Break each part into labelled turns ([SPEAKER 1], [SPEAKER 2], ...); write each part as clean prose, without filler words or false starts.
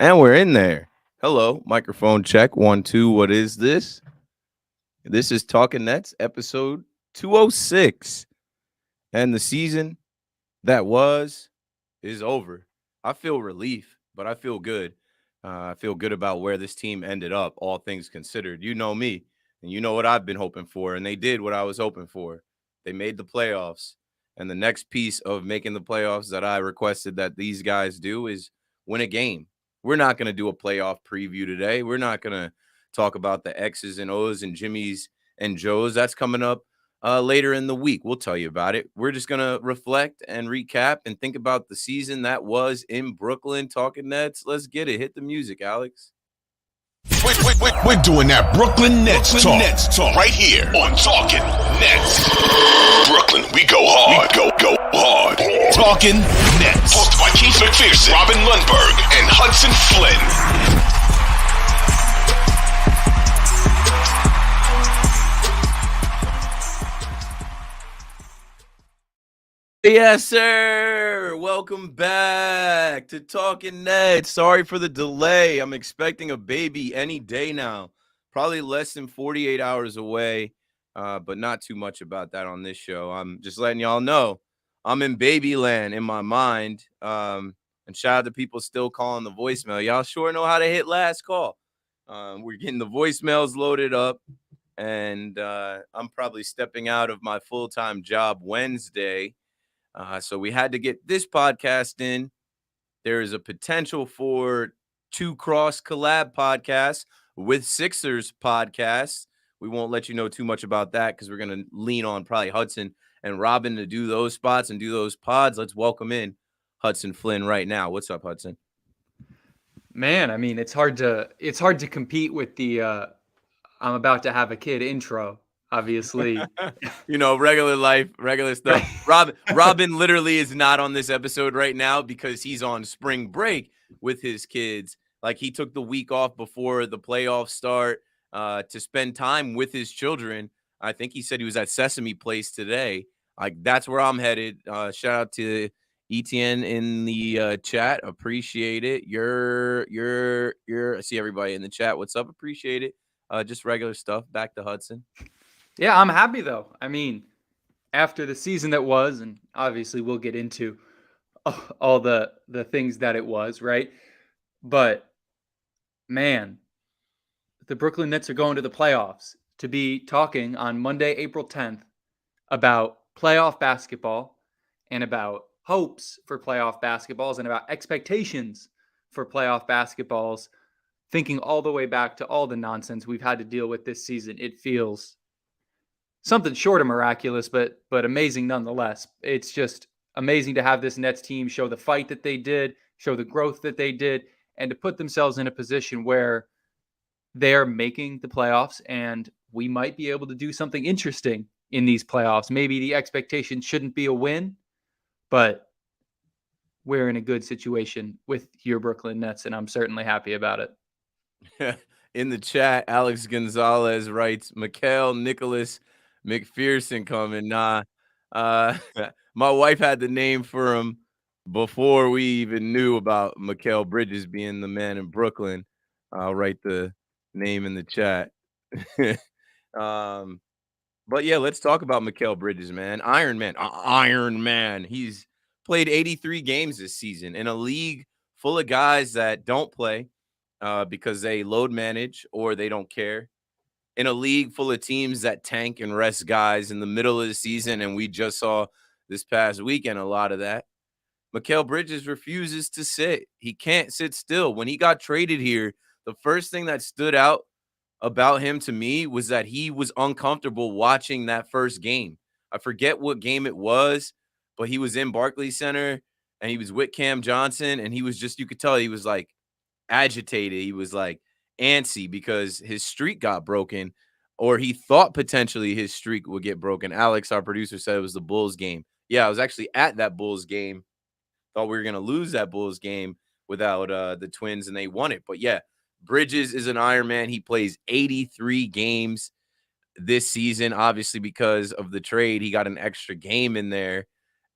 [SPEAKER 1] And we're in there. Hello, microphone check. 1, 2. What is this? This is Talking Nets, episode 206. And the season that was is over. I feel relief, but I feel good. I feel good about where this team ended up, all things considered. You know me, and you know what I've been hoping for, and they did what I was hoping for. They made the playoffs. And the next piece of making the playoffs that I requested that these guys do is win a game. We're not going to do a playoff preview today. We're not going to talk about the X's and O's and Jimmy's and Joe's. That's coming up later in the week. We'll tell you about it. We're just going to reflect and recap and think about the season that was in Brooklyn. Talking Nets. Let's get it. Hit the music, Alex.
[SPEAKER 2] We're doing that Brooklyn Nets talk right here on Talking Nets. Brooklyn, we go hard. Go hard. Talking Nets. Hosted by Keith McPherson, Robin Lundberg, and Hudson Flynn.
[SPEAKER 1] Yes, sir. Welcome back to Talking Nets. Sorry for the delay. I'm expecting a baby any day now. Probably less than 48 hours away, but not too much about that on this show. I'm just letting y'all know I'm in baby land in my mind. And shout out to people still calling the voicemail. Y'all sure know how to hit last call. We're getting the voicemails loaded up, and I'm probably stepping out of my full-time job Wednesday. So we had to get this podcast in. There is a potential for 2 cross collab podcasts with Sixers podcasts. We won't let you know too much about that because we're going to lean on probably Hudson and Robin to do those spots and do those pods. Let's welcome in Hudson Flynn right now. What's up, Hudson?
[SPEAKER 3] Man, I mean, it's hard to compete with the I'm about to have a kid intro, obviously.
[SPEAKER 1] Regular life, regular stuff. Robin literally is not on this episode right now because he's on spring break with his kids. Like, he took the week off before the playoffs start to spend time with his children. I think he said he was at Sesame Place today. Like, that's where I'm headed. Shout out to ETN in the chat. Appreciate it. I see everybody in the chat. What's up? Appreciate it. Just regular stuff. Back to Hudson.
[SPEAKER 3] Yeah, I'm happy though. I mean, after the season that was, and obviously we'll get into all the things that it was, right? But man, the Brooklyn Nets are going to the playoffs. To be talking on Monday, April 10th about playoff basketball and about hopes for playoff basketballs and about expectations for playoff basketballs, thinking all the way back to all the nonsense we've had to deal with this season, it feels something short of miraculous, but amazing nonetheless. It's just amazing to have this Nets team show the fight that they did, show the growth that they did, and to put themselves in a position where they're making the playoffs and we might be able to do something interesting in these playoffs. Maybe the expectation shouldn't be a win, but we're in a good situation with your Brooklyn Nets, and I'm certainly happy about it.
[SPEAKER 1] In the chat, Alex Gonzalez writes, Mikhail Nicholas McPherson coming. Nah, my wife had the name for him before we even knew about Mikal Bridges being the man in Brooklyn. I'll write the name in the chat. But yeah, let's talk about Mikal Bridges, man. Iron Man. He's played 83 games this season in a league full of guys that don't play because they load manage or they don't care. In a league full of teams that tank and rest guys in the middle of the season, and we just saw this past weekend a lot of that. Mikal Bridges refuses to sit. He can't sit still. When he got traded here, the first thing that stood out about him to me was that he was uncomfortable watching that first game. I forget what game it was, but he was in Barclays Center and he was with Cam Johnson, and he was just, you could tell he was like agitated. He was like antsy because his streak got broken, or he thought potentially his streak would get broken. Alex, our producer, said it was the Bulls game. Yeah, I was actually at that Bulls game. Thought we were going to lose that Bulls game without the Twins, and they won it. But yeah, Bridges is an Iron Man. He plays 83 games this season. Obviously, because of the trade, he got an extra game in there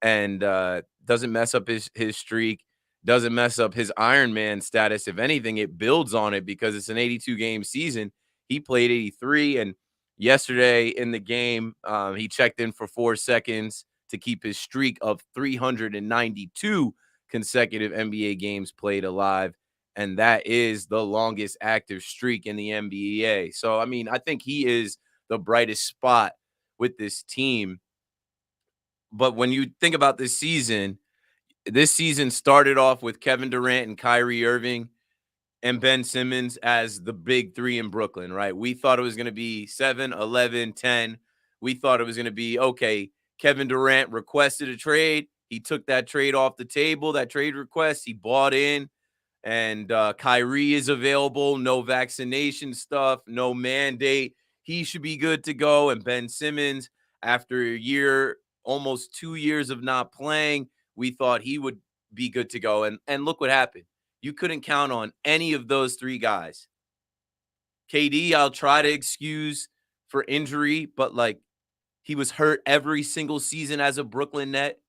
[SPEAKER 1] and doesn't mess up his streak, doesn't mess up his Iron Man status. If anything, it builds on it because it's an 82 game season. He played 83, and yesterday in the game, he checked in for 4 seconds to keep his streak of 392 consecutive NBA games played alive. And that is the longest active streak in the NBA. So, I mean, I think he is the brightest spot with this team. But when you think about this season started off with Kevin Durant and Kyrie Irving and Ben Simmons as the big three in Brooklyn, right? We thought it was going to be 7, 11, 10. We thought it was going to be, okay, Kevin Durant requested a trade. He took that trade off the table, that trade request. He bought in, and Kyrie is available. No vaccination stuff, no mandate. He should be good to go. And Ben Simmons, after a year, almost 2 years of not playing, we thought he would be good to go. And look what happened. You couldn't count on any of those three guys. KD, I'll try to excuse for injury, but like he was hurt every single season as a Brooklyn Net.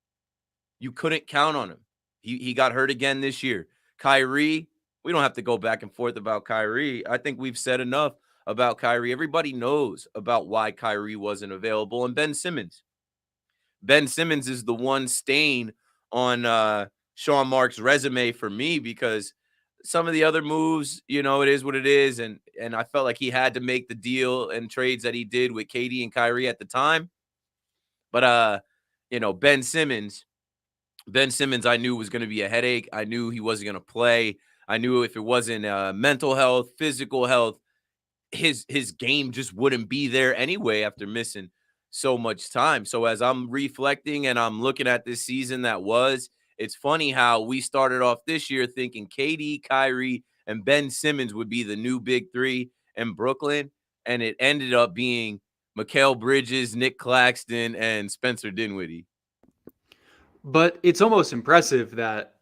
[SPEAKER 1] You couldn't count on him. He got hurt again this year. Kyrie, we don't have to go back and forth about Kyrie. I think we've said enough about Kyrie. Everybody knows about why Kyrie wasn't available. And Ben Simmons. Ben Simmons is the one stain on Sean Mark's resume for me because some of the other moves, you know, it is what it is. And I felt like he had to make the deal and trades that he did with KD and Kyrie at the time. But you know, Ben Simmons, I knew was going to be a headache. I knew he wasn't going to play. I knew if it wasn't mental health, physical health, his game just wouldn't be there anyway after missing so much time. So as I'm reflecting and I'm looking at this season that was, it's funny how we started off this year thinking KD, Kyrie, and Ben Simmons would be the new big three in Brooklyn, and it ended up being Mikal Bridges, Nick Claxton, and Spencer Dinwiddie.
[SPEAKER 3] But it's almost impressive that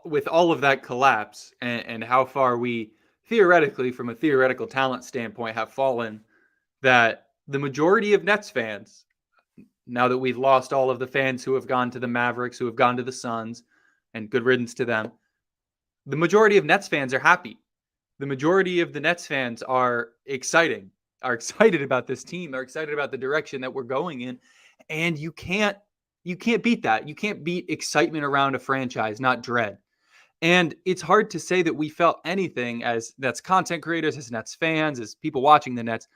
[SPEAKER 3] with all of that collapse and how far we theoretically, from a theoretical talent standpoint, have fallen, that the majority of Nets fans, now that we've lost all of the fans who have gone to the Mavericks, who have gone to the Suns, and good riddance to them, the majority of Nets fans are happy. The majority of the Nets fans are excited about this team, are excited about the direction that we're going in. And you can't beat that. You can't beat excitement around a franchise, not dread. And it's hard to say that we felt anything as Nets content creators, as Nets fans, as people watching the Nets,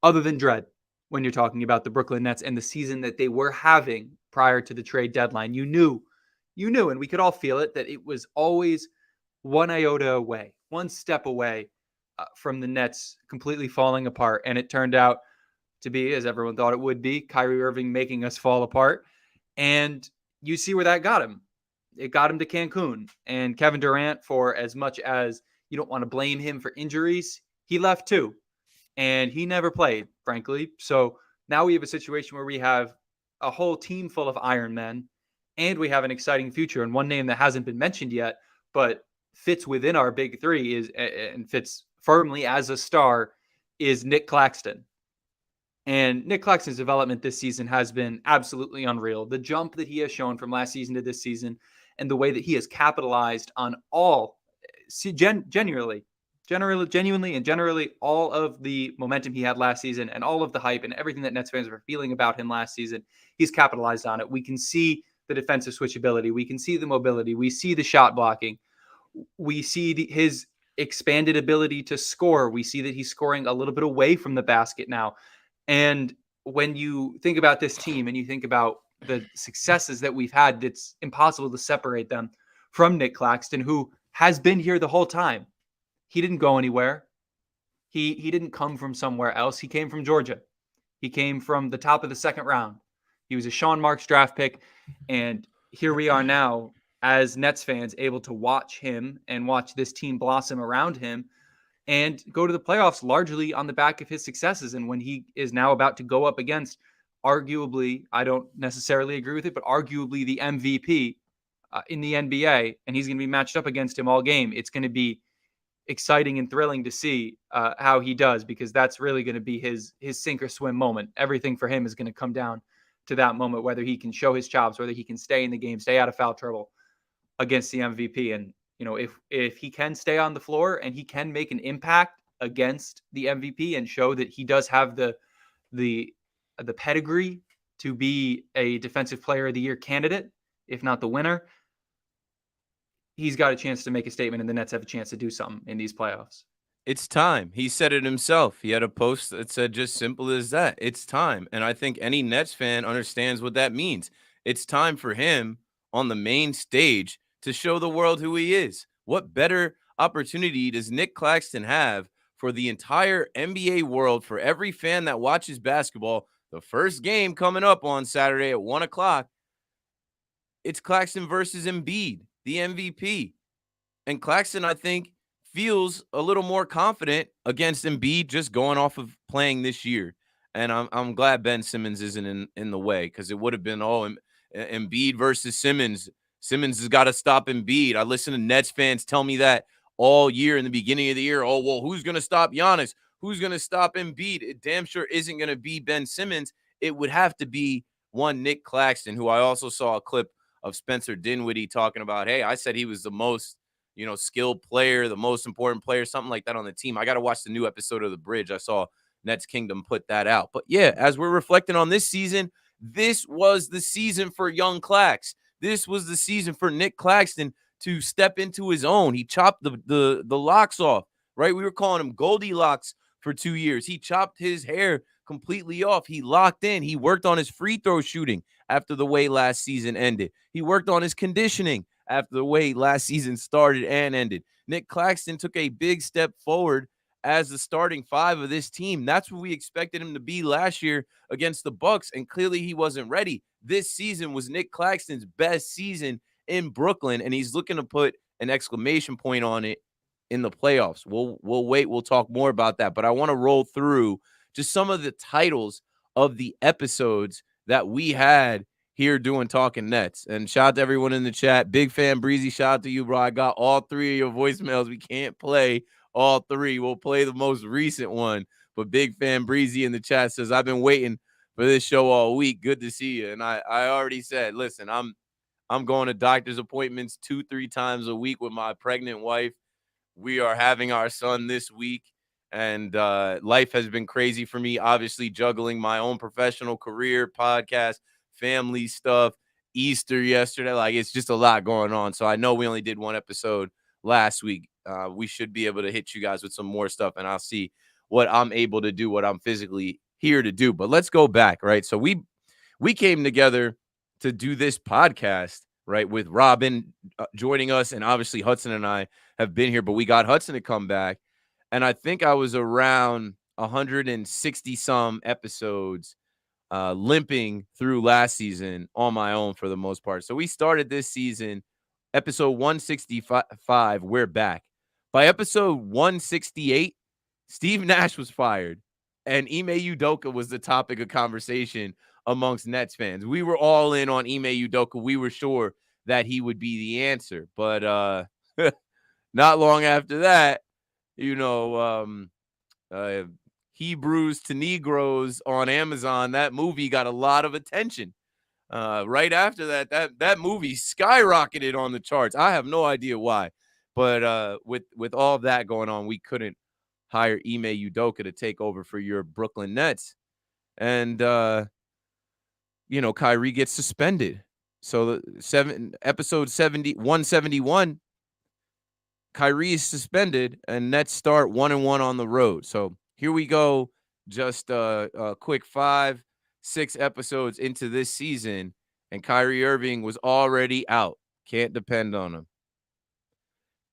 [SPEAKER 3] other than dread when you're talking about the Brooklyn Nets and the season that they were having prior to the trade deadline. You knew, and we could all feel it, that it was always one iota away, one step away from the Nets completely falling apart. And it turned out to be, as everyone thought it would be, Kyrie Irving making us fall apart. And you see where that got him. It got him to Cancun. And Kevin Durant, for as much as you don't want to blame him for injuries, he left too. And he never played, frankly. So now we have a situation where we have a whole team full of Iron Men, and we have an exciting future. And one name that hasn't been mentioned yet, but fits within our big three is, and fits firmly as a star, is Nick Claxton. And Nick Claxton's development this season has been absolutely unreal. The jump that he has shown from last season to this season, and the way that he has capitalized on all, genuinely all of the momentum he had last season and all of the hype and everything that Nets fans were feeling about him last season, he's capitalized on it. We can see the defensive switchability. We can see the mobility. We see the shot blocking. We see his expanded ability to score. We see that he's scoring a little bit away from the basket now. And when you think about this team and you think about the successes that we've had, it's impossible to separate them from Nick Claxton, who has been here the whole time. He didn't go anywhere. He didn't come from somewhere else. He came from Georgia. He came from the top of the second round. He was a Sean Marks draft pick. And here we are now as Nets fans, able to watch him and watch this team blossom around him and go to the playoffs largely on the back of his successes. And when he is now about to go up against arguably, I don't necessarily agree with it, but arguably the MVP in the NBA, and he's going to be matched up against him all game, it's going to be exciting and thrilling to see how he does, because that's really going to be his sink or swim moment. Everything for him is going to come down to that moment, whether he can show his chops, whether he can stay in the game, stay out of foul trouble. against the MVP. And if he can stay on the floor and he can make an impact against the MVP and show that he does have the the pedigree to be a Defensive Player of the Year candidate, if not the winner, he's got a chance to make a statement, and the Nets have a chance to do something in these playoffs.
[SPEAKER 1] It's time. He said it himself. He had a post that said just simple as that. It's time. And I think any Nets fan understands what that means. It's time for him on the main stage to show the world who he is. What better opportunity does Nick Claxton have for the entire NBA world, for every fan that watches basketball? The first game coming up on Saturday at 1 o'clock, it's Claxton versus Embiid, the MVP. And Claxton, I think, feels a little more confident against Embiid just going off of playing this year. And I'm glad Ben Simmons isn't in the way, because it would have been Embiid versus Simmons. Simmons has got to stop Embiid. I listen to Nets fans tell me that all year in the beginning of the year. Oh, well, who's going to stop Giannis? Who's going to stop Embiid? It damn sure isn't going to be Ben Simmons. It would have to be one Nick Claxton, who I also saw a clip of Spencer Dinwiddie talking about, hey, I said he was the most skilled player, the most important player, something like that on the team. I got to watch the new episode of The Bridge. I saw Nets Kingdom put that out. But yeah, as we're reflecting on this season, this was the season for young Clax. This was the season for Nick Claxton to step into his own. He chopped the locks off, right? We were calling him Goldilocks for 2 years. He chopped his hair completely off. He locked in. He worked on his free throw shooting after the way last season ended. He worked on his conditioning after the way last season started and ended. Nick Claxton took a big step forward as the starting five of this team. That's what we expected him to be last year against the Bucks, and clearly he wasn't ready. This season was Nick Claxton's best season in Brooklyn, and he's looking to put an exclamation point on it in the playoffs. We'll wait. We'll talk more about that, but I want to roll through just some of the titles of the episodes that we had here doing Talking Nets. And shout out to everyone in the chat. Big fan Breezy, shout out to you, bro. I got all 3 of your voicemails. We can't play all 3. We'll play the most recent one. But big fan Breezy in the chat says, I've been waiting for this show all week. Good to see you. And I already said, listen, I'm going to doctor's appointments 2-3 times a week with my pregnant wife. We are having our son this week. And life has been crazy for me, obviously juggling my own professional career, podcast, family stuff, Easter yesterday. Like, it's just a lot going on. So I know we only did 1 episode last week. We should be able to hit you guys with some more stuff, and I'll see what I'm able to do, what I'm physically here to do. But let's go back, right? So we came together to do this podcast, right, with Robin joining us, and obviously Hudson and I have been here, but we got Hudson to come back. And I think I was around 160 some episodes limping through last season on my own for the most part. So we started this season, episode 165, we're back. By episode 168, Steve Nash was fired, and Ime Udoka was the topic of conversation amongst Nets fans. We were all in on Ime Udoka. We were sure that he would be the answer. But not long after that, Hebrews to Negroes on Amazon, that movie got a lot of attention. Right after that movie skyrocketed on the charts. I have no idea why, but with all of that going on, we couldn't hire Ime Udoka to take over for your Brooklyn Nets, and Kyrie gets suspended. So episode 171. Kyrie is suspended, and Nets start 1-1 on the road. So here we go, just a quick 5-6 episodes into this season, and Kyrie Irving was already out. Can't depend on him.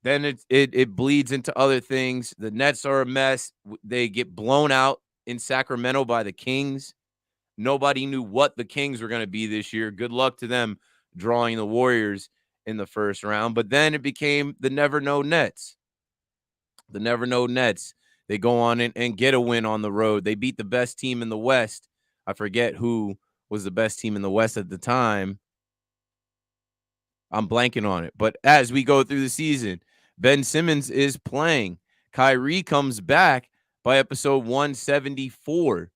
[SPEAKER 1] Then it bleeds into other things. The Nets are a mess. They get blown out in Sacramento by the Kings. Nobody knew what the Kings were going to be this year. Good luck to them drawing the Warriors in the first round. But then it became the Never Know Nets. The Never Know Nets. They go on and get a win on the road. They beat the best team in the West. I forget who was the best team in the West at the time. I'm blanking on it. But as we go through the season, Ben Simmons is playing. Kyrie comes back by episode 174.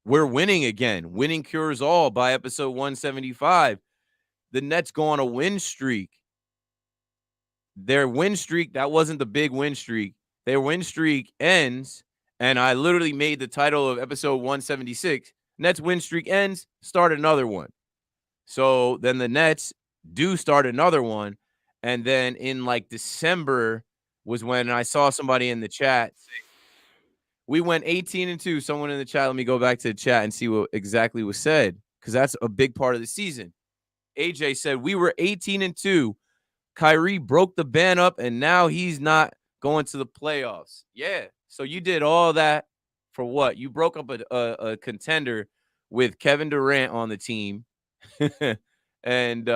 [SPEAKER 1] We're winning again. Winning cures all by episode 175. The Nets go on a win streak. their win streak, that wasn't the big win streak. Their win streak ends, and I literally made the title of episode 176. Nets win streak ends, start another one. So then the Nets do start another one. And then in like December was when I saw somebody in the chat say, we went 18-2. Someone in the chat, let me go back to the chat and see what exactly was said, because that's a big part of the season. AJ said, we were 18-2. Kyrie broke the ban up, and now he's not going to the playoffs. Yeah. So you did all that for what? You broke up a contender with Kevin Durant on the team. And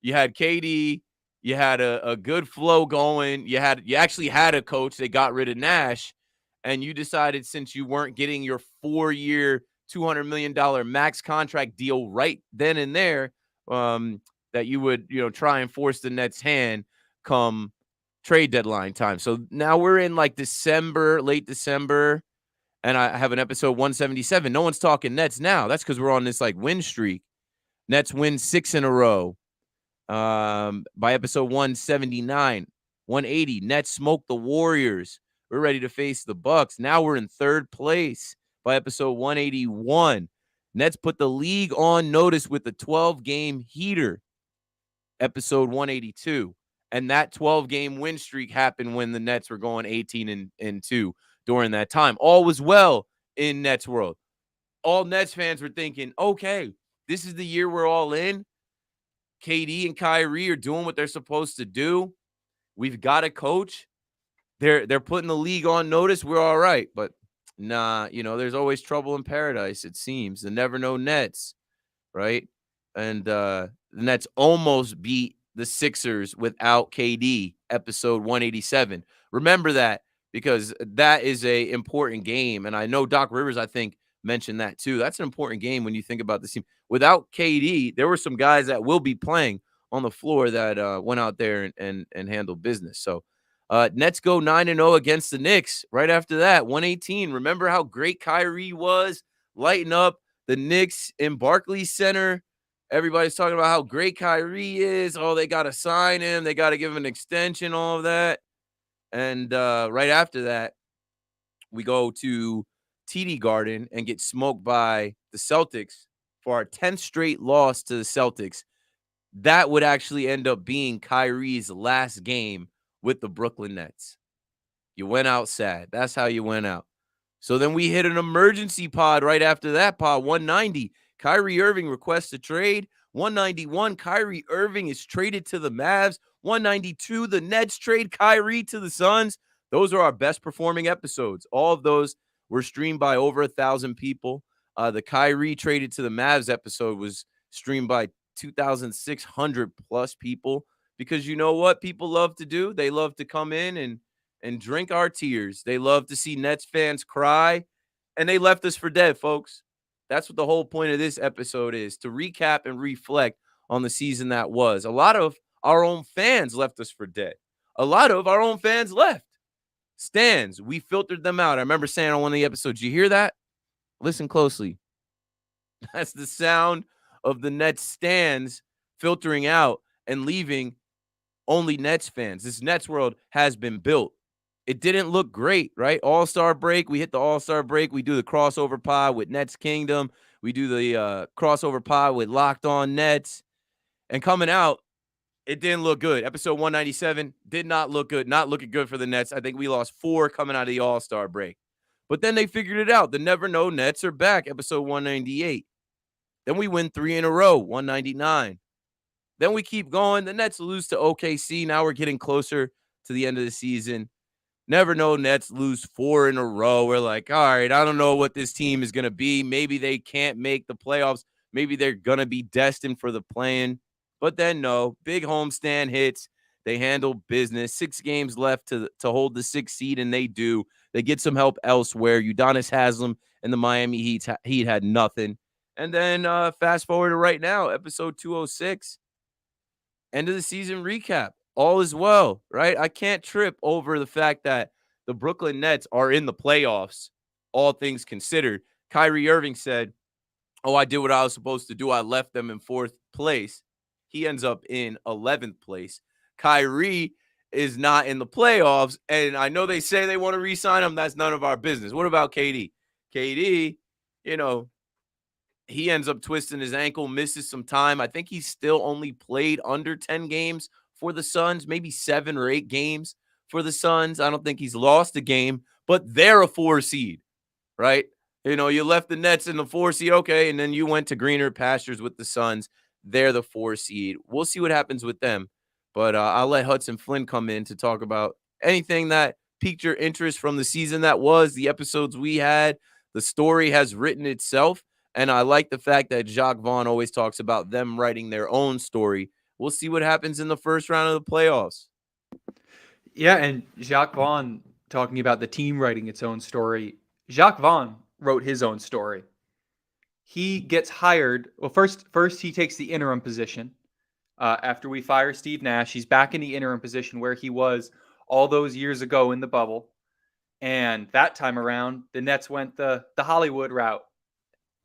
[SPEAKER 1] you had KD, you had a good flow going. You actually had a coach. They got rid of Nash, and you decided, since you weren't getting your 4-year, $200 million max contract deal right then and there, that you would, try and force the Nets' hand come trade deadline time. So now we're in like December, late December, and I have an episode 177. No one's talking Nets now. That's because we're on this like win streak. Nets win 6 in a row. By episode 179, 180, Nets smoke the Warriors. We're ready to face the Bucks. Now we're in third place by episode 181. Nets put the league on notice with the 12-game heater, episode 182. And that 12-game win streak happened when the Nets were going 18-2 during that time. All was well in Nets world. All Nets fans were thinking, okay, this is the year we're all in. KD and Kyrie are doing what they're supposed to do. We've got a coach. They're putting the league on notice. We're all right. But nah, there's always trouble in paradise, it seems. The never know Nets, right? And the Nets almost beat the Sixers without KD, episode 187. Remember that, because that is a important game. And I know Doc Rivers, I think, mentioned that too. That's an important game when you think about this team. Without KD, there were some guys that will be playing on the floor that went out there and handled business. So Nets go 9-0 against the Knicks. Right after that, 118. Remember how great Kyrie was, lighting up the Knicks in Barclays Center. Everybody's talking about how great Kyrie is. Oh, they got to sign him. They got to give him an extension, all of that. And right after that, we go to TD Garden and get smoked by the Celtics for our 10th straight loss to the Celtics. That would actually end up being Kyrie's last game with the Brooklyn Nets. You went out sad. That's how you went out. So then we hit an emergency pod right after that pod, 190. Kyrie Irving requests a trade. 191, Kyrie Irving is traded to the Mavs. 192, the Nets trade Kyrie to the Suns. Those are our best performing episodes. All of those were streamed by over 1,000 people. The Kyrie traded to the Mavs episode was streamed by 2,600 plus people, because you know what people love to do? They love to come in and drink our tears. They love to see Nets fans cry, and they left us for dead, folks. That's what the whole point of this episode is, to recap and reflect on the season that was. A lot of our own fans left us for dead. A lot of our own fans left. Stands, we filtered them out. I remember saying on one of the episodes, you hear that? Listen closely. That's the sound of the Nets stands filtering out and leaving only Nets fans. This Nets world has been built. It didn't look great, right? All-Star break. We hit the All-Star break. We do the crossover pod with Nets Kingdom. We do the crossover pod with Locked On Nets. And coming out, it didn't look good. Episode 197 did not look good. Not looking good for the Nets. I think we lost 4 coming out of the All-Star break. But then they figured it out. The Never Know Nets are back, episode 198. Then we win 3 in a row, 199. Then we keep going. The Nets lose to OKC. Now we're getting closer to the end of the season. Never Know Nets lose 4 in a row. We're like, all right, I don't know what this team is going to be. Maybe they can't make the playoffs. Maybe they're going to be destined for the play-in. But then no, big homestand hits. They handle business. 6 games left to hold the 6th seed, and they do. They get some help elsewhere. Udonis Haslem and the Miami Heat had nothing. And then fast forward to right now, episode 206, end of the season recap. All is well, right? I can't trip over the fact that the Brooklyn Nets are in the playoffs, all things considered. Kyrie Irving said, oh, I did what I was supposed to do. I left them in 4th place. He ends up in 11th place. Kyrie is not in the playoffs. And I know they say they want to re-sign him. That's none of our business. What about KD? KD, you know, he ends up twisting his ankle, misses some time. I think he's still only played under 10 games for the Suns, maybe 7 or 8 games for the Suns. I don't think he's lost a game, but they're a 4 seed, right? You know, you left the Nets in the 4 seed, okay, and then you went to greener pastures with the Suns. They're the 4 seed. We'll see what happens with them. But I'll let Hudson Flynn come in to talk about anything that piqued your interest from the season that was, the episodes we had. The story has written itself. And I like the fact that Jacques Vaughn always talks about them writing their own story. We'll see what happens in the first round of the playoffs.
[SPEAKER 3] Yeah, and Jacques Vaughn talking about the team writing its own story. Jacques Vaughn wrote his own story. He gets hired. Well, first he takes the interim position. After we fire Steve Nash, he's back in the interim position where he was all those years ago in the bubble. And that time around, the Nets went the Hollywood route.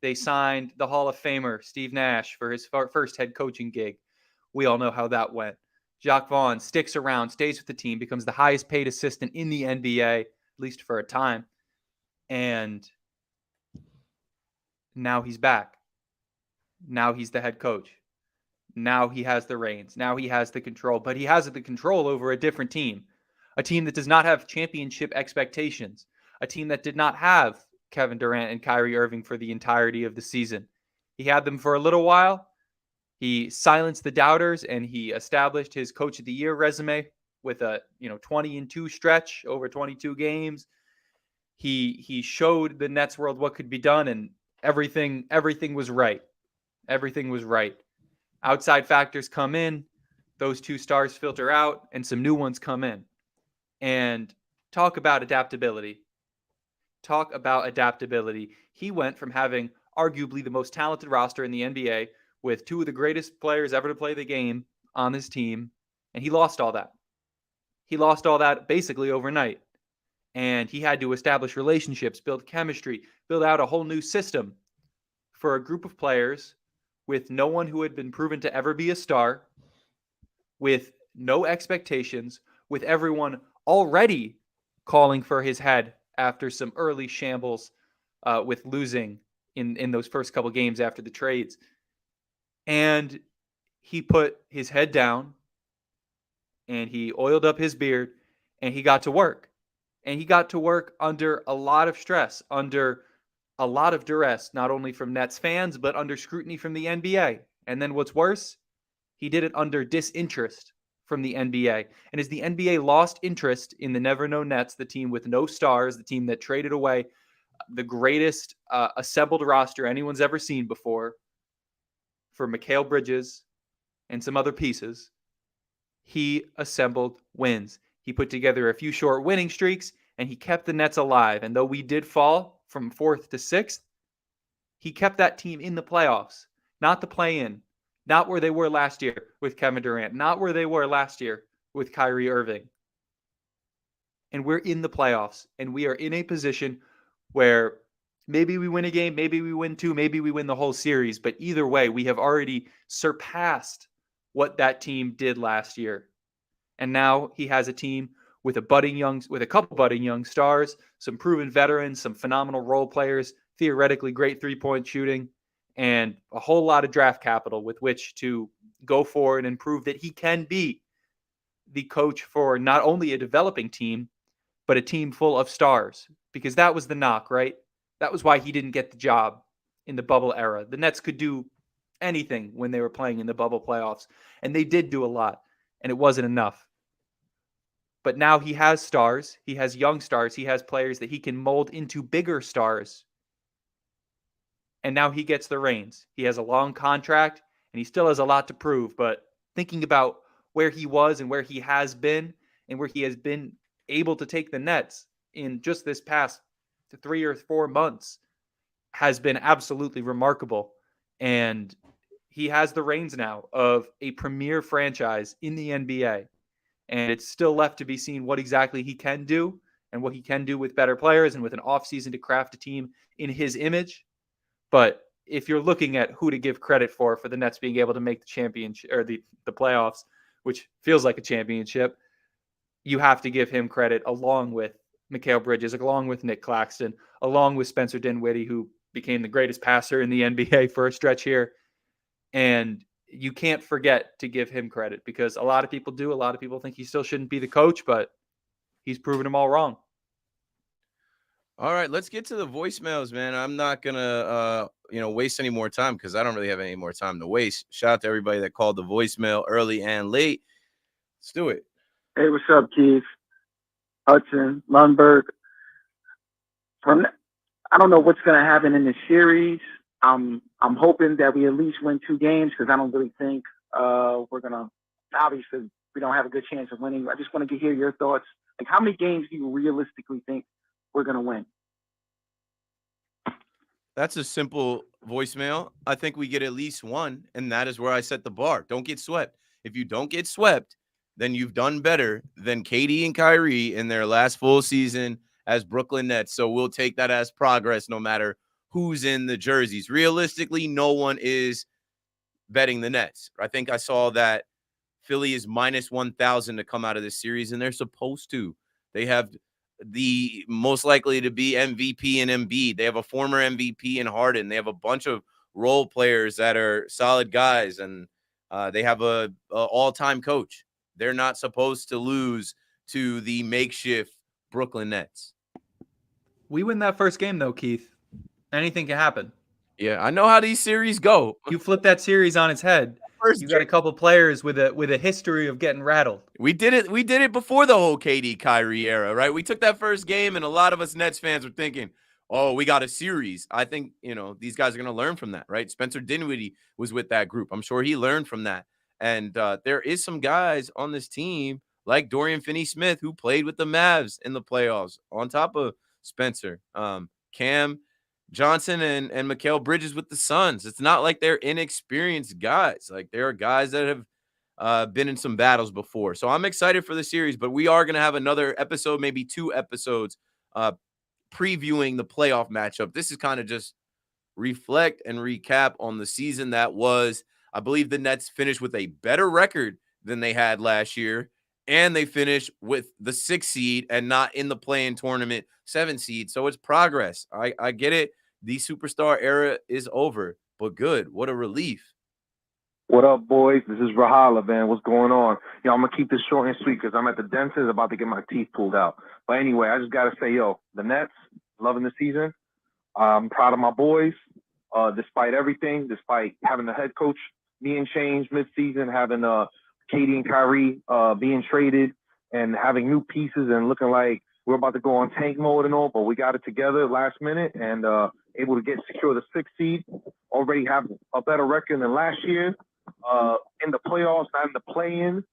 [SPEAKER 3] They signed the Hall of Famer Steve Nash for his first head coaching gig. We all know how that went. Jacques Vaughn sticks around, stays with the team, becomes the highest paid assistant in the NBA, at least for a time. And now he's back. Now he's the head coach. Now he has the reins. Now he has the control. But he has the control over a different team. A team that does not have championship expectations. A team that did not have Kevin Durant and Kyrie Irving for the entirety of the season. He had them for a little while. He silenced the doubters and he established his coach of the year resume with a 20-2 stretch over 22 games. He showed the Nets world what could be done, and everything was right. Everything was right. Outside factors come in, those 2 stars filter out, and some new ones come in. And talk about adaptability. He went from having arguably the most talented roster in the NBA with 2 of the greatest players ever to play the game on his team, and he lost all that. He lost all that basically overnight. And he had to establish relationships, build chemistry, build out a whole new system for a group of players with no one who had been proven to ever be a star, with no expectations, with everyone already calling for his head after some early shambles with losing in those first couple games after the trades. And he put his head down and he oiled up his beard and he got to work. And he got to work under a lot of stress, under a lot of duress, not only from Nets fans, but under scrutiny from the NBA. And then what's worse, he did it under disinterest from the NBA. And as the NBA lost interest in the Never Know Nets, the team with no stars, the team that traded away the greatest assembled roster anyone's ever seen before for Mikal Bridges and some other pieces, he assembled wins. He put together a few short winning streaks, and he kept the Nets alive. And though we did fall from 4th to 6th, he kept that team in the playoffs, not the play-in, not where they were last year with Kevin Durant, not where they were last year with Kyrie Irving. And we're in the playoffs, and we are in a position where maybe we win a game, maybe we win 2, maybe we win the whole series. But either way, we have already surpassed what that team did last year. And now he has a team with a couple budding young stars, some proven veterans, some phenomenal role players, theoretically great 3-point shooting, and a whole lot of draft capital with which to go forward and prove that he can be the coach for not only a developing team, but a team full of stars. Because that was the knock, right? That was why he didn't get the job in the bubble era. The Nets could do anything when they were playing in the bubble playoffs, and they did do a lot, and it wasn't enough. But now he has stars, he has young stars, he has players that he can mold into bigger stars. And now he gets the reins. He has a long contract, and he still has a lot to prove. But thinking about where he was and where he has been, and where he has been able to take the Nets in just this past 3 or 4 months has been absolutely remarkable. And he has the reins now of a premier franchise in the NBA. And it's still left to be seen what exactly he can do and what he can do with better players and with an offseason to craft a team in his image. But if you're looking at who to give credit for the Nets being able to make the championship or the playoffs, which feels like a championship, you have to give him credit along with Mikal Bridges, along with Nick Claxton, along with Spencer Dinwiddie, who became the greatest passer in the NBA for a stretch here. And you can't forget to give him credit because a lot of people do. A lot of people think he still shouldn't be the coach, but he's proven them all wrong.
[SPEAKER 1] All right, let's get to the voicemails, man. I'm not gonna waste any more time because I don't really have any more time to waste. Shout out to everybody that called the voicemail early and late. Let's do it.
[SPEAKER 4] Hey, what's up, Keith? Hudson, Lundberg. I don't know what's going to happen in the series. I'm hoping that we at least win 2 games because I don't really think we're going to. Obviously, we don't have a good chance of winning. I just want to hear your thoughts. Like, how many games do you realistically think we're going to win?
[SPEAKER 1] That's a simple voicemail. I think we get at least 1, and that is where I set the bar. Don't get swept. If you don't get swept, then you've done better than KD and Kyrie in their last full season as Brooklyn Nets. So we'll take that as progress no matter who's in the jerseys. Realistically, no one is betting the Nets. I think I saw that Philly is minus 1,000 to come out of this series, and they're supposed to. They have the most likely to be MVP in Embiid. They have a former MVP in Harden. They have a bunch of role players that are solid guys, and they have a all-time coach. They're not supposed to lose to the makeshift Brooklyn Nets.
[SPEAKER 3] We win that first game, though, Keith. Anything can happen.
[SPEAKER 1] Yeah, I know how these series go.
[SPEAKER 3] You flip that series on its head. You got a couple players with a history of getting rattled.
[SPEAKER 1] We did it before the whole KD Kyrie era, right? We took that first game, and a lot of us Nets fans were thinking, oh, we got a series. I think, these guys are going to learn from that, right? Spencer Dinwiddie was with that group. I'm sure he learned from that. And there is some guys on this team like Dorian Finney-Smith who played with the Mavs in the playoffs on top of Spencer. Cam Johnson and Mikal Bridges with the Suns. It's not like they're inexperienced guys. Like, there are guys that have been in some battles before. So I'm excited for the series, but we are going to have another episode, maybe 2 episodes, previewing the playoff matchup. This is kind of just reflect and recap on the season that was. I believe the Nets finished with a better record than they had last year, and they finished with the 6th seed and not in the play-in tournament 7th seed. So it's progress. I get it. The superstar era is over, but good. What a relief.
[SPEAKER 5] What up, boys? This is Rahala, man. What's going on? I'm going to keep this short and sweet because I'm at the dentist about to get my teeth pulled out. But anyway, I just got to say, the Nets, loving the season. I'm proud of my boys, despite everything, despite having the head coach being changed midseason, having KD and Kyrie being traded, and having new pieces and looking like we're about to go on tank mode and all, but we got it together last minute and able to secure the 6th seed, already have a better record than last year. In the playoffs, not in the play-in,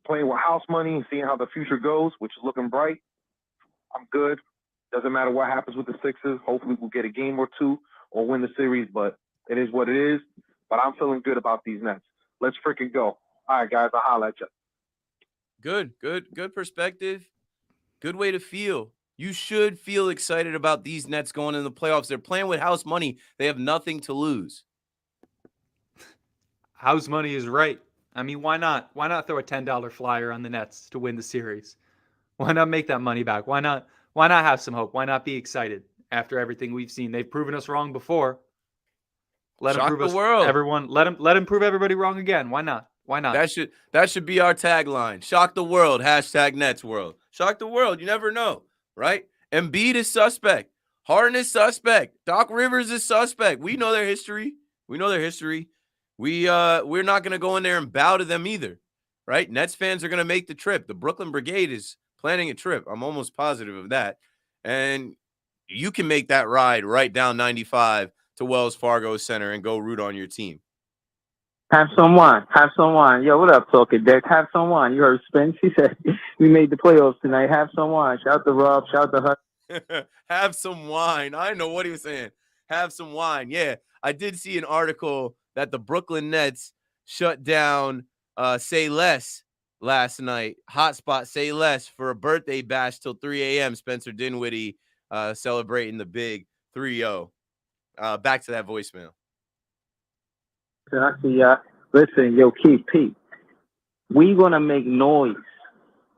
[SPEAKER 5] playing with house money and seeing how the future goes, which is looking bright. I'm good. Doesn't matter what happens with the Sixers. Hopefully we'll get a game or 2 or win the series, but it is what it is. But I'm feeling good about these Nets. Let's freaking go. All right, guys, I'll holler at you.
[SPEAKER 1] Good perspective. Good way to feel. You should feel excited about these Nets going in the playoffs. They're playing with house money. They have nothing to lose.
[SPEAKER 3] House money is right. I mean, why not? Why not throw a $10 flyer on the Nets to win the series? Why not make that money back? Why not have some hope? Why not be excited after everything we've seen? They've proven us wrong before. Let them prove the world. Everyone, let them prove everybody wrong again. Why not? Why not?
[SPEAKER 1] That should be our tagline. Shock the world. #Nets world. Shock the world. You never know, right? Embiid is suspect. Harden is suspect. Doc Rivers is suspect. We know their history. We're not going to go in there and bow to them either, right? Nets fans are going to make the trip. The Brooklyn Brigade is planning a trip. I'm almost positive of that. And you can make that ride right down 95 to Wells Fargo Center and go root on your team.
[SPEAKER 4] Have some wine. Have some wine. Yo, what up, Talking Deck? Have some wine. You heard Spence? He said we made the playoffs tonight. Have some wine. Shout to Rob. Shout to Hudson.
[SPEAKER 1] Have some wine. I know what he was saying. Have some wine. Yeah, I did see an article that the Brooklyn Nets shut down Say Less last night. Hotspot Say Less for a birthday bash till 3 a.m. Spencer Dinwiddie celebrating the big 3-0. Back to that voicemail.
[SPEAKER 4] I see y'all. Listen, yo, Keith Pete, we gonna make noise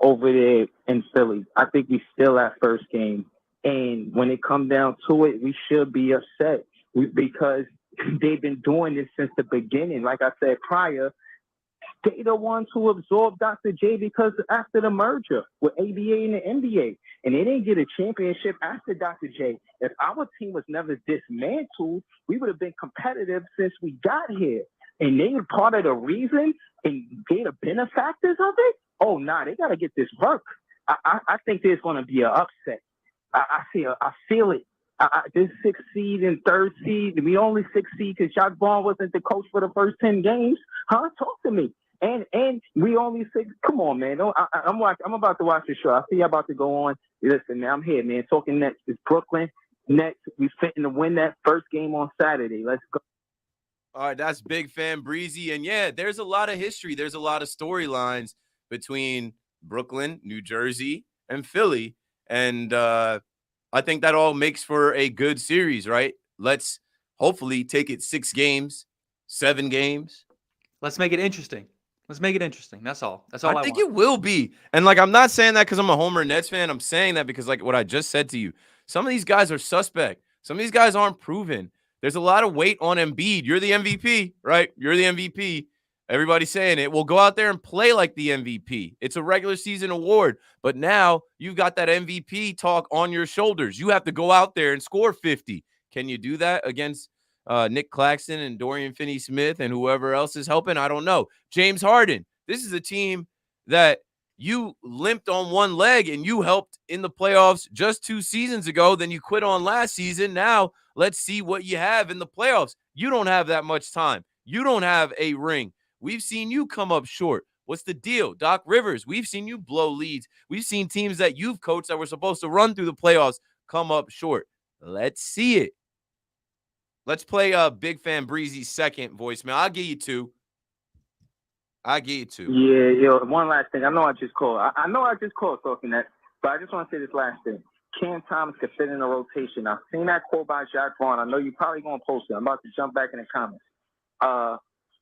[SPEAKER 4] over there in Philly. I think we still at first game. And when it comes down to it, we should be upset because they've been doing this since the beginning. Like I said prior, they the ones who absorbed Dr. J because after the merger with ABA and the NBA, and they didn't get a championship after Dr. J. If our team was never dismantled, we would have been competitive since we got here. And they were part of the reason, and they the benefactors of it. Oh, nah, they got to get this work. I think there's going to be an upset. I feel it. This 6th seed and 3rd seed, we only 6th seed because Jacques Vaughn wasn't the coach for the first 10 games. Huh? Talk to me. And we only 6. Come on, man. I'm about to watch the show. I see you about to go on. Listen, man, I'm here, man. Talking Nets. It's Brooklyn Nets. We fitting to win that first game on Saturday. Let's go.
[SPEAKER 1] All right, that's Big Fan Breezy. And yeah, there's a lot of history. There's a lot of storylines between Brooklyn, New Jersey, and Philly. And I think that all makes for a good series, right? Let's hopefully take it 6 games, 7 games.
[SPEAKER 3] Let's make it interesting. That's all. That's all
[SPEAKER 1] I
[SPEAKER 3] I
[SPEAKER 1] think
[SPEAKER 3] want.
[SPEAKER 1] it will be. And like, I'm not saying that because I'm a Homer Nets fan. I'm saying that because, like, what I just said to you, some of these guys are suspect. Some of these guys aren't proven. There's a lot of weight on Embiid. You're the MVP, right? You're the MVP. Everybody's saying it. Well, go out there and play like the MVP. It's a regular season award. But now you've got that MVP talk on your shoulders. You have to go out there and score 50. Can you do that against Nick Claxton and Dorian Finney-Smith and whoever else is helping? I don't know. James Harden. This is a team that you limped on one leg and you helped in the playoffs just 2 seasons ago. Then you quit on last season. Now let's see what you have in the playoffs. You don't have that much time. You don't have a ring. We've seen you come up short. What's the deal? Doc Rivers, we've seen you blow leads. We've seen teams that you've coached that were supposed to run through the playoffs come up short. Let's see it. Let's play Big Fan Breezy's second voicemail. I'll give you 2.
[SPEAKER 4] Yeah, one last thing. I know I just called. I know I just called talking that, but I just want to say this last thing. Cam Thomas could fit in the rotation. I've seen that quote by Jacques Vaughn. I know you're probably going to post it. I'm about to jump back in the comments.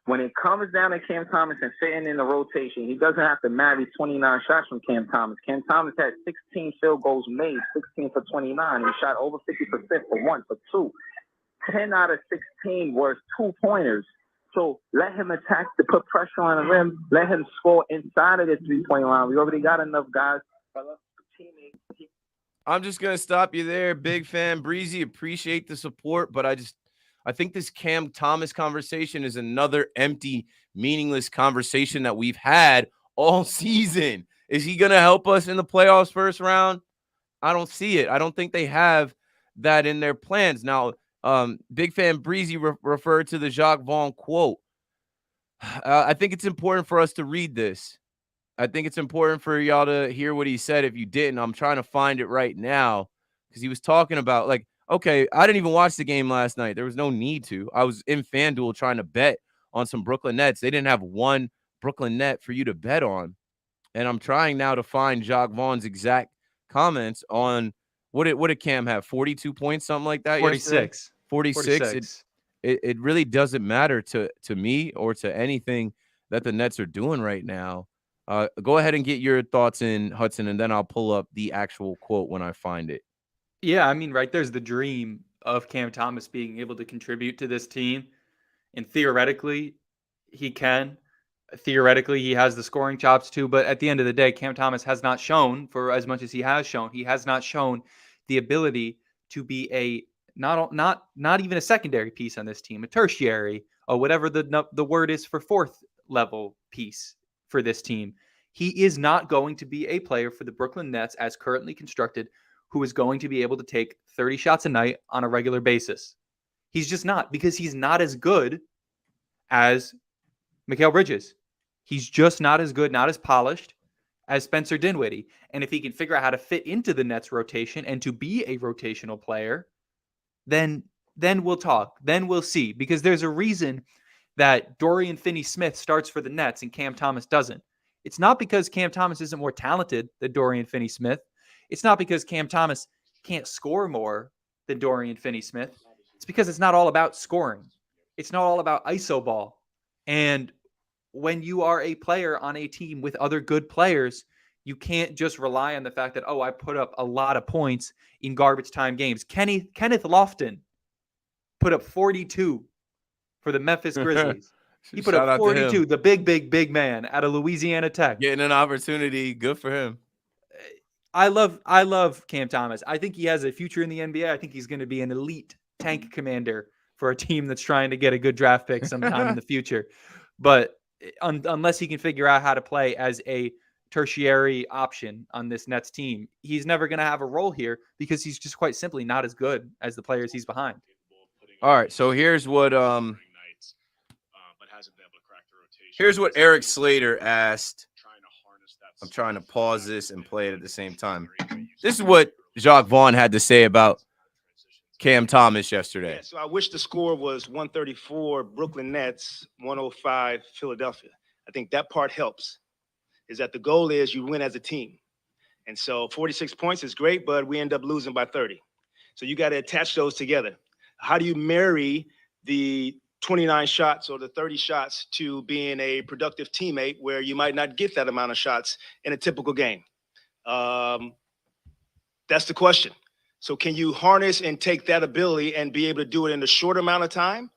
[SPEAKER 4] When it comes down to Cam Thomas and fitting in the rotation, he doesn't have to marry 29 shots from Cam Thomas. Cam Thomas had 16 field goals made, 16 for 29. He shot over 50% for 1, for 2. 10 out of 16 were 2-pointers. So let him attack to put pressure on the rim. Let him score inside of the 3-point line. We already got enough guys.
[SPEAKER 1] I'm just going to stop you there. Big Fan Breezy. Appreciate the support, but I think this Cam Thomas conversation is another empty, meaningless conversation that we've had all season. Is he going to help us in the playoffs first round? I don't see it. I don't think they have that in their plans. Now, Big Fan Breezy referred to the Jacques Vaughn quote. I think it's important for us to read this. I think it's important for y'all to hear what he said. If you didn't, I'm trying to find it right now because he was talking about, like, okay, I didn't even watch the game last night. There was no need to. I was in FanDuel trying to bet on some Brooklyn Nets. They didn't have one Brooklyn Net for you to bet on. And I'm trying now to find Jacques Vaughn's exact comments on what did Cam have? 42 points, something like that.
[SPEAKER 3] 46.
[SPEAKER 1] Yesterday? 46. It really doesn't matter to me or to anything that the Nets are doing right now. Go ahead and get your thoughts in, Hudson, and then I'll pull up the actual quote when I find it.
[SPEAKER 3] Yeah, I mean, right there's the dream of Cam Thomas being able to contribute to this team. And theoretically, he can. Theoretically, he has the scoring chops too. But at the end of the day, Cam Thomas has not shown, for as much as he has not shown the ability to be a not even a secondary piece on this team, a tertiary, or whatever the word is for 4th level piece for this team. He is not going to be a player for the Brooklyn Nets as currently constructed who is going to be able to take 30 shots a night on a regular basis. He's just not, because he's not as good as Mikal Bridges. He's just not as good, not as polished as Spencer Dinwiddie. And if he can figure out how to fit into the Nets rotation and to be a rotational player, then we'll talk. Then we'll see. Because there's a reason that Dorian Finney-Smith starts for the Nets and Cam Thomas doesn't. It's not because Cam Thomas isn't more talented than Dorian Finney-Smith. It's not because Cam Thomas can't score more than Dorian Finney-Smith. It's because it's not all about scoring. It's not all about iso ball. And when you are a player on a team with other good players, You can't just rely on the fact that, I put up a lot of points in garbage time games. Kenneth Lofton put up 42 for the Memphis Grizzlies. He put
[SPEAKER 1] Shout
[SPEAKER 3] up
[SPEAKER 1] out to
[SPEAKER 3] 42,
[SPEAKER 1] him.
[SPEAKER 3] the big man out of Louisiana Tech.
[SPEAKER 1] Getting an opportunity. Good for him.
[SPEAKER 3] I love Cam Thomas. I think he has a future in the NBA. I think he's going to be an elite tank commander for a team that's trying to get a good draft pick sometime in the future. But unless he can figure out how to play as a tertiary option on this Nets team, he's never going to have a role here because he's just quite simply not as good as the players he's behind.
[SPEAKER 1] All right, so here's what Eric Slater asked. I'm trying to pause this and play it at the same time. This is what Jacques Vaughn had to say about Cam Thomas yesterday.
[SPEAKER 6] Yeah, so I wish the score was 134 Brooklyn Nets, 105 Philadelphia. I think that part helps, is that the goal is you win as a team. And so 46 points is great, but we end up losing by 30. So you got to attach those together. How do you marry the 29 shots or the 30 shots to being a productive teammate where you might not get that amount of shots in a typical game? That's the question. So can you harness and take that ability and be able to do it in a short amount of time,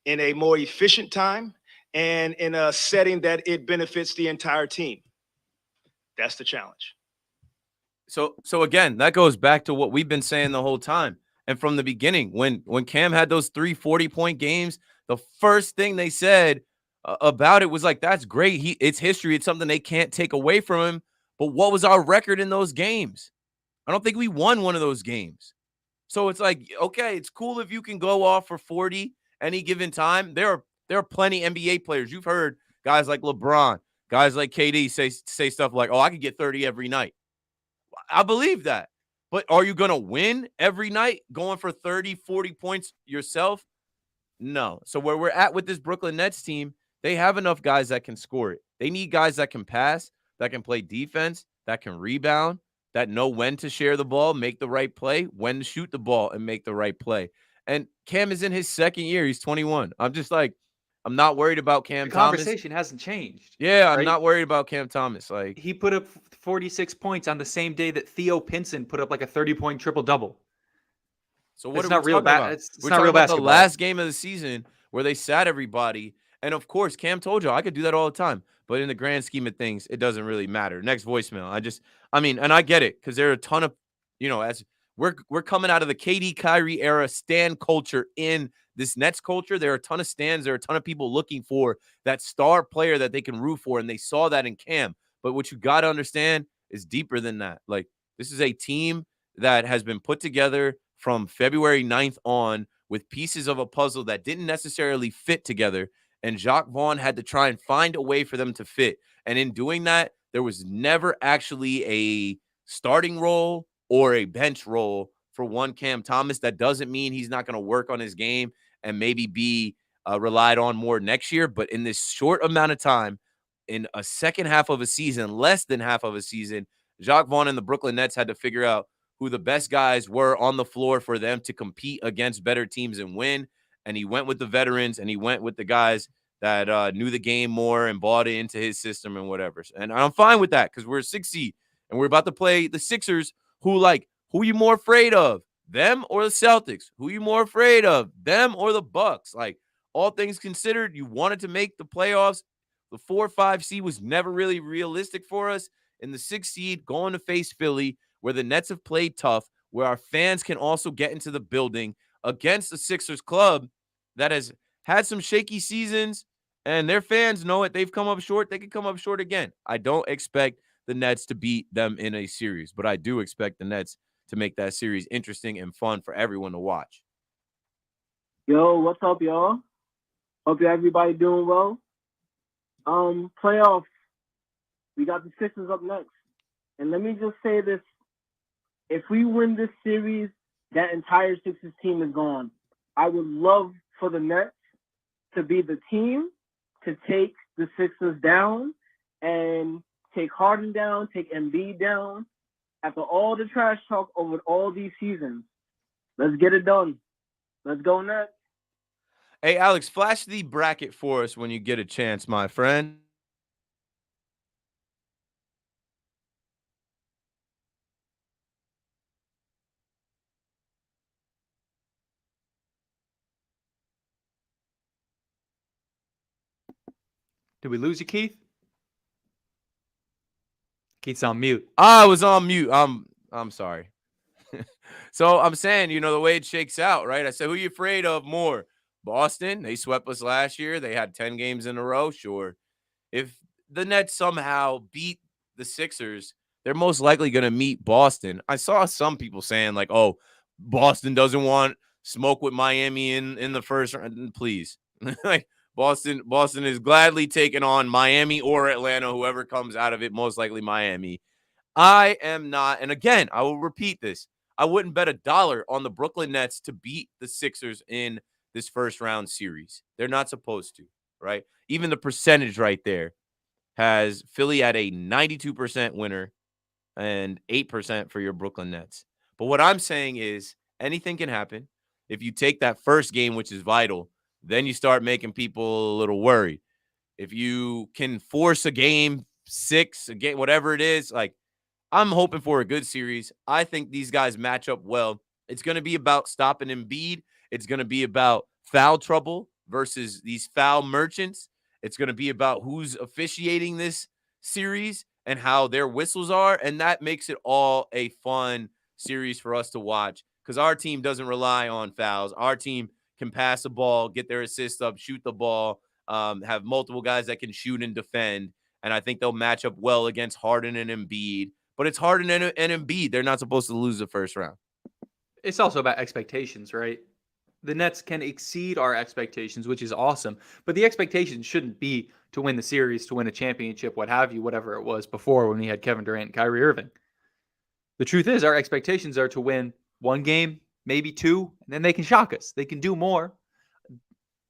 [SPEAKER 6] in a more efficient time, and in a setting that it benefits the entire team? That's the challenge.
[SPEAKER 1] So again, that goes back to what we've been saying the whole time. And from the beginning, when Cam had those 3 40-point games, the first thing they said about it was like, that's great. It's history. It's something they can't take away from him. But what was our record in those games? I don't think we won one of those games. So it's like, okay, it's cool if you can go off for 40 any given time. There are plenty NBA players. You've heard guys like LeBron, guys like KD say stuff like, oh, I could get 30 every night. I believe that. But are you going to win every night going for 30, 40 points yourself? No. So where we're at with this Brooklyn Nets team, they have enough guys that can score it. They need guys that can pass, that can play defense, that can rebound, that know when to share the ball, make the right play, when to shoot the ball and make the right play. And Cam is in his second year. He's 21. I'm just like, I'm not worried about Cam
[SPEAKER 3] The
[SPEAKER 1] Thomas.
[SPEAKER 3] conversation hasn't changed.
[SPEAKER 1] Yeah, I'm
[SPEAKER 3] right?
[SPEAKER 1] not worried about Cam Thomas. Like,
[SPEAKER 3] he put up 46 points on the same day that Theo Pinson put up like a 30-point triple-double.
[SPEAKER 1] so what
[SPEAKER 3] It's
[SPEAKER 1] are
[SPEAKER 3] not
[SPEAKER 1] we
[SPEAKER 3] real
[SPEAKER 1] talking about?
[SPEAKER 3] It's
[SPEAKER 1] We're
[SPEAKER 3] not
[SPEAKER 1] talking
[SPEAKER 3] real
[SPEAKER 1] about
[SPEAKER 3] basketball.
[SPEAKER 1] the last game of the season where they sat everybody. And of course, Cam told you I could do that all the time. But in the grand scheme of things, it doesn't really matter. Next voicemail. And I get it because there are a ton of, as we're coming out of the KD Kyrie era stan culture in this Nets culture. There are a ton of stans. There are a ton of people looking for that star player that they can root for. And they saw that in Cam. But what you got to understand is deeper than that. Like, this is a team that has been put together from February 9th on with pieces of a puzzle that didn't necessarily fit together. And Jacques Vaughn had to try and find a way for them to fit. And in doing that, there was never actually a starting role or a bench role for one Cam Thomas. That doesn't mean he's not going to work on his game and maybe be relied on more next year. But in this short amount of time, in a second half of a season, less than half of a season, Jacques Vaughn and the Brooklyn Nets had to figure out who the best guys were on the floor for them to compete against better teams and win. And he went with the veterans and he went with the guys that knew the game more and bought into his system and whatever. And I'm fine with that because we're a 6 seed and we're about to play the Sixers who are you more afraid of, them or the Celtics? Who are you more afraid of, them or the Bucks? Like, all things considered, you wanted to make the playoffs. The 4 or 5 seed was never really realistic for us. In the 6 seed, going to face Philly, where the Nets have played tough, where our fans can also get into the building against the Sixers club that has had some shaky seasons, and their fans know it. They've come up short. They can come up short again. I don't expect the Nets to beat them in a series, but I do expect the Nets to make that series interesting and fun for everyone to watch.
[SPEAKER 4] Yo, what's up, y'all? Hope everybody doing well. Playoffs. We got the Sixers up next. And let me just say this. If we win this series, that entire Sixers team is gone. I would love for the Nets to be the team to take the Sixers down and take Harden down, take Embiid down. After all the trash talk over all these seasons, let's get it done. Let's go Nets.
[SPEAKER 1] Hey, Alex, flash the bracket for us when you get a chance, my friend.
[SPEAKER 3] Did we lose you, Keith? Keith's on mute.
[SPEAKER 1] I was on mute. I'm sorry. So I'm saying, the way it shakes out, right? I said, who you afraid of more? Boston, they swept us last year. They had 10 games in a row. Sure. If the Nets somehow beat the Sixers, they're most likely going to meet Boston. I saw some people saying, like, oh, Boston doesn't want smoke with Miami in the first round. Please. Like, Boston is gladly taking on Miami or Atlanta, whoever comes out of it, most likely Miami. I am not, and again, I will repeat this. I wouldn't bet $1 on the Brooklyn Nets to beat the Sixers in this first round series. They're not supposed to, right? Even the percentage right there has Philly at a 92% winner and 8% for your Brooklyn Nets. But what I'm saying is anything can happen. If you take that first game, which is vital, then you start making people a little worried. If you can force a game 6, a game, whatever it is, like, I'm hoping for a good series. I think these guys match up well. It's going to be about stopping Embiid. It's going to be about foul trouble versus these foul merchants. It's going to be about who's officiating this series and how their whistles are. And that makes it all a fun series for us to watch because our team doesn't rely on fouls. Our team can pass the ball, get their assists up, shoot the ball, have multiple guys that can shoot and defend. And I think they'll match up well against Harden and Embiid. But it's Harden and Embiid. They're not supposed to lose the first round.
[SPEAKER 3] It's also about expectations, right? The Nets can exceed our expectations, which is awesome. But the expectations shouldn't be to win the series, to win a championship, what have you, whatever it was before when we had Kevin Durant and Kyrie Irving. The truth is, our expectations are to win one game, maybe two, and then they can shock us. They can do more.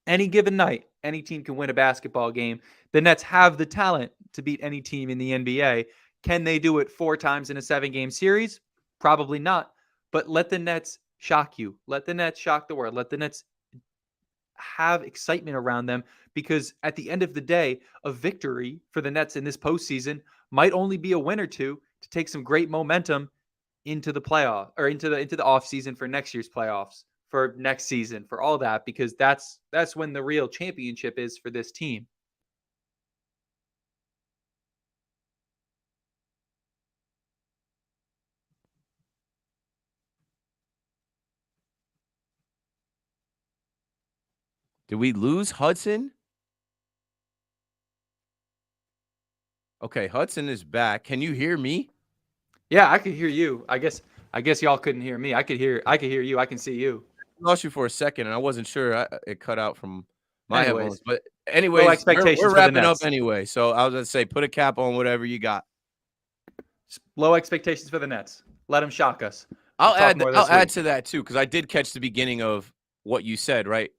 [SPEAKER 3] Any given night, any team can win a basketball game. The Nets have the talent to beat any team in the NBA. Can they do it 4 times in a 7-game series? Probably not. But let the Nets shock you. Let the Nets shock the world. Let the Nets have excitement around them because at the end of the day, a victory for the Nets in this postseason might only be a win or two to take some great momentum into the playoff or into the off season for next year's playoffs, for next season, for all that, because that's when the real championship is for this team.
[SPEAKER 1] Did we lose Hudson? Okay, Hudson is back. Can you hear me?
[SPEAKER 3] Yeah, I could hear you. I guess y'all couldn't hear me. I could hear you. I can see you.
[SPEAKER 1] I lost you for a second, and I wasn't sure. It cut out from my
[SPEAKER 3] Anyways,
[SPEAKER 1] headphones. But
[SPEAKER 3] low
[SPEAKER 1] anyways,
[SPEAKER 3] expectations
[SPEAKER 1] we're
[SPEAKER 3] for the
[SPEAKER 1] wrapping up
[SPEAKER 3] Nets.
[SPEAKER 1] anyway. So I was going to say, put a cap on whatever you got.
[SPEAKER 3] Low expectations for the Nets. Let them shock us.
[SPEAKER 1] I'll
[SPEAKER 3] talk more this
[SPEAKER 1] add
[SPEAKER 3] week.
[SPEAKER 1] to that too, because I did catch the beginning of what you said, right?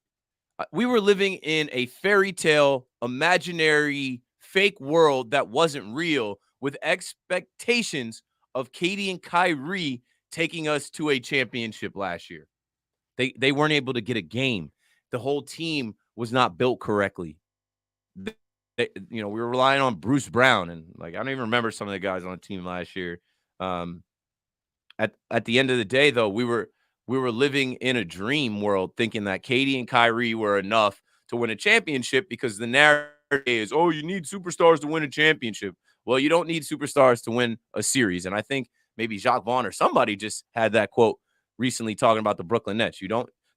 [SPEAKER 1] We were living in a fairy tale, imaginary, fake world that wasn't real with expectations of Katie and Kyrie taking us to a championship last year. They weren't able to get a game. The whole team was not built correctly. We were relying on Bruce Brown, and like I don't even remember some of the guys on the team last year. At the end of the day, though, we were living in a dream world, thinking that Katie and Kyrie were enough to win a championship because the narrative is, oh, you need superstars to win a championship. Well, you don't need superstars to win a series, and I think maybe Jacques Vaughn or somebody just had that quote recently talking about the Brooklyn Nets.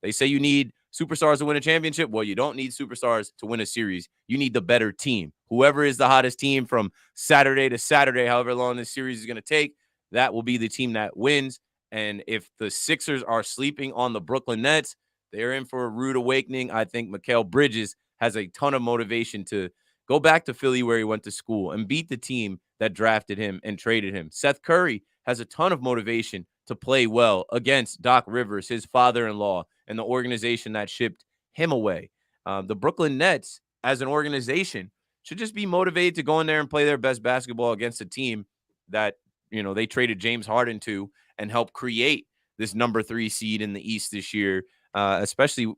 [SPEAKER 1] They say you need superstars to win a championship. Well, you don't need superstars to win a series. You need the better team. Whoever is the hottest team from Saturday to Saturday, however long this series is going to take, that will be the team that wins. And if the Sixers are sleeping on the Brooklyn Nets, they're in for a rude awakening. I think Mikal Bridges has a ton of motivation to go back to Philly where he went to school and beat the team that drafted him and traded him. Seth Curry has a ton of motivation to play well against Doc Rivers, his father-in-law, and the organization that shipped him away. The Brooklyn Nets, as an organization, should just be motivated to go in there and play their best basketball against a team that, they traded James Harden to and help create this number 3 seed in the East this year, especially,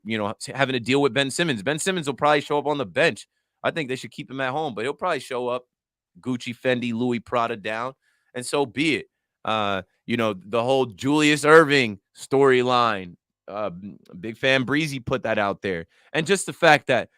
[SPEAKER 1] having to deal with Ben Simmons. Ben Simmons will probably show up on the bench. I think they should keep him at home, but he'll probably show up Gucci, Fendi, Louis Prada down, and so be it. The whole Julius Erving storyline, Big Fan Breezy put that out there. And just the fact that,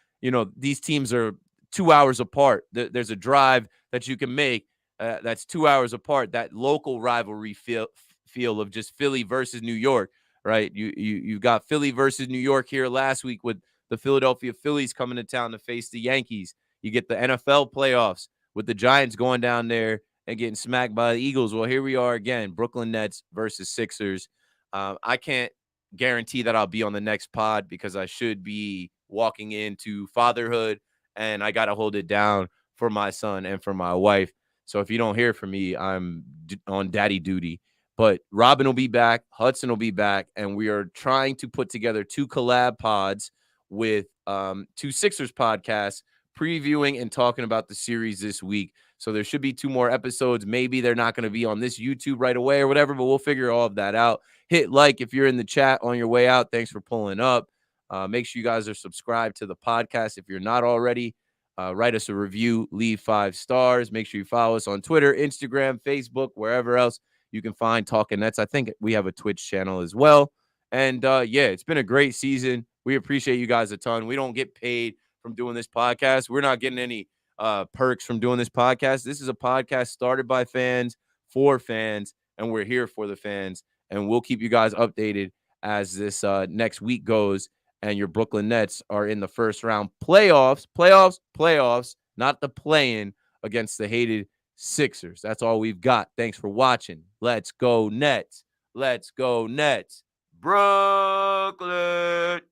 [SPEAKER 1] these teams are 2 hours apart. There's a drive that you can make that's 2 hours apart. That local rivalry feel of just Philly versus New York, right? You've got Philly versus New York here last week with the Philadelphia Phillies coming to town to face the Yankees. You get the NFL playoffs with the Giants going down there and getting smacked by the Eagles. Well, here we are again, Brooklyn Nets versus Sixers. I can't guarantee that I'll be on the next pod because I should be walking into fatherhood and I got to hold it down for my son and for my wife. So if you don't hear from me, I'm on daddy duty. But Robin will be back, Hudson will be back, and we are trying to put together 2 collab pods with 2 Sixers podcasts previewing and talking about the series this week. So there should be 2 more episodes. Maybe they're not going to be on this YouTube right away or whatever, but we'll figure all of that out. Hit like if you're in the chat on your way out. Thanks for pulling up. Make sure you guys are subscribed to the podcast if you're not already. Write us a review, leave 5 stars. Make sure you follow us on Twitter, Instagram, Facebook, wherever else you can find Talking Nets. I think we have a Twitch channel as well. And yeah, it's been a great season. We appreciate you guys a ton. We don't get paid from doing this podcast. We're not getting any perks from doing this podcast. This is a podcast started by fans for fans, and we're here for the fans. And we'll keep you guys updated as this next week goes. And your Brooklyn Nets are in the first round playoffs, not the play-in against the hated Sixers. That's all we've got. Thanks for watching. Let's go Nets. Let's go Nets. Brooklyn.